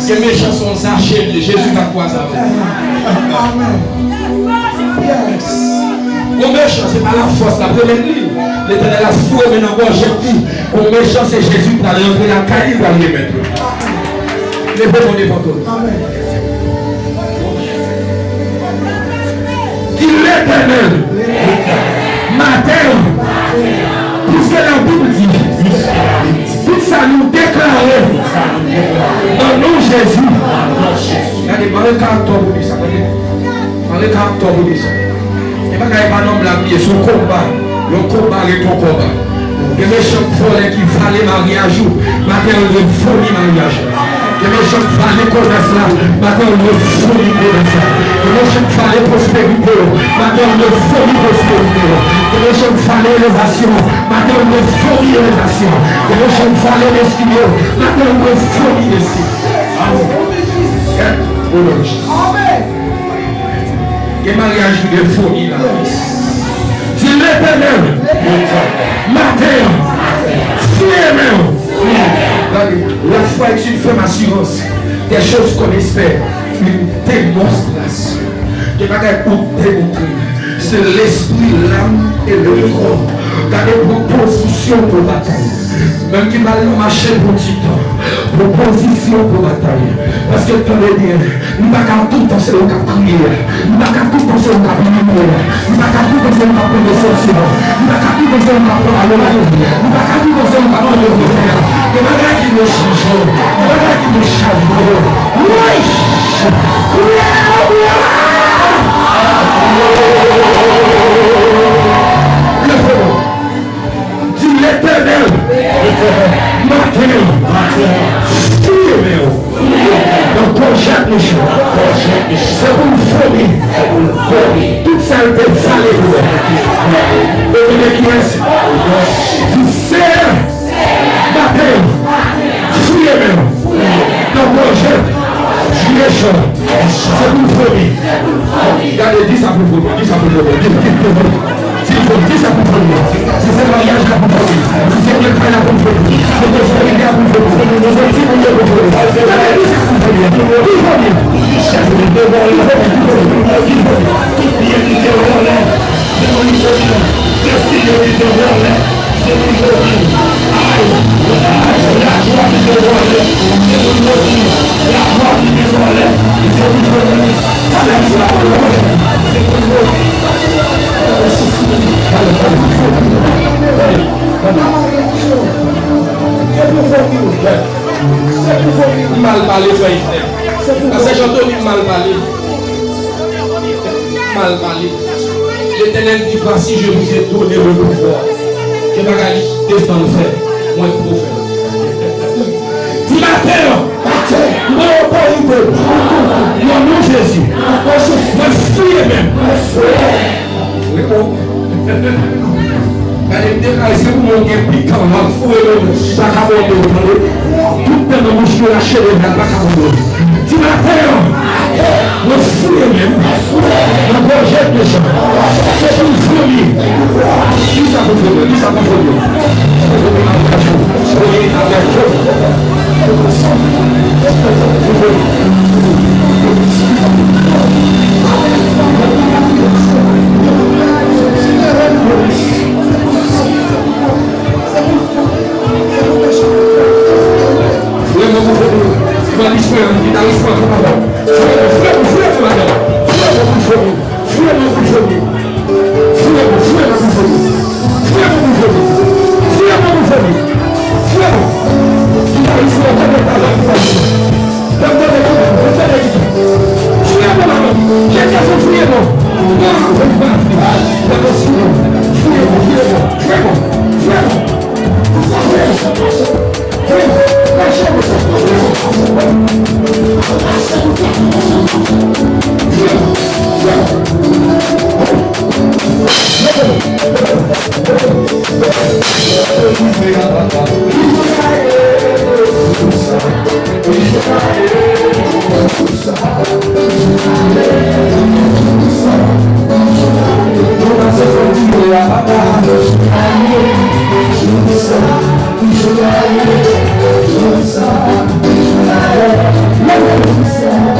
Que mes chansons s'achèvent, Jésus va croiser avec. Amen. Yes. Mon méchant, c'est pas la force, la première ligne. L'Éternel a foué maintenant, bon, j'ai dit, mon méchant, c'est Jésus qui va rentrer la caille, il va les mettre. Levez-moi devant toi. Amen. Dis l'Éternel, matin, puisque la Bible dit, tout ça nous déclare, dans nom Jésus. Regardez, par le caractère, vous dites ça, par le caractère, vous dites ça. Et pas qu'il n'y ait pas d'homme blâmé, son combat, le combat est ton combat. Les méchants volets qui fallait mariage, matin on veut folie mariage. Les méchants fallait connaître là, matin on veut folie connaître. Les méchants fallait prospérité, matin on veut folie prospérité. Les méchants fallait élévation, matin on veut folie élévation. Les méchants fallait l'estimé, matin on veut folie l'estimé. Amen. Les mariages de folie là. C'est l'Éternel. Matin. La foi est une ferme assurance des choses qu'on espère. Une démonstration. Je ne vais pas pour démontrer. C'est l'esprit, l'âme et le corps. Dans des propositions pour bataille. Même qui va marcher pour petit temps. Proposition pour bataille. Parce que tu veux dire, nous ne pouvons pas tout penser au cas prier. Nous ne pouvons pas tout penser au cas prier. Nous ne pouvons pas tout penser au cas prier. Nous ne pouvons pas tout penser au cas prier. Nous ne pouvons pas tout penser au cas prier. Il y a des qui nous changent. Il y a des qui nous changent. Oui! Dis l'Éternel. Matin. Donc projette les choses. C'est pour une folie. Toute ça a été salée. Et qui est-ce? Tu sais, matin, fouillez même. Donc projette, les choses. C'est pour une folie. Regardez, dis ça pour vous. Dis ça pour vous. Dis ça pour vous. Si c'est le mariage là pour vous. Si c'est le travail là pour vous. Si c'est le folie là pour vous. Si c'est le folie là pour vous. Mal parlé, frère. J'entends mal parlé. Mal parlé. L'Éternel dit, voici, je vous ai donné le pouvoir. Je vais aller descendre faire. Moi, je peux faire. Dis matin, mon autorité, mon nom Jésus, je fuis même. C'est pour mon bien piquant, ma fouille, chaque abonné, tout le temps, je suis lâché les gars, dis matin, je fuis même, je projette les gens, c'est une folie. Dis ça pour vous, dis ça pour vous. Alléluia.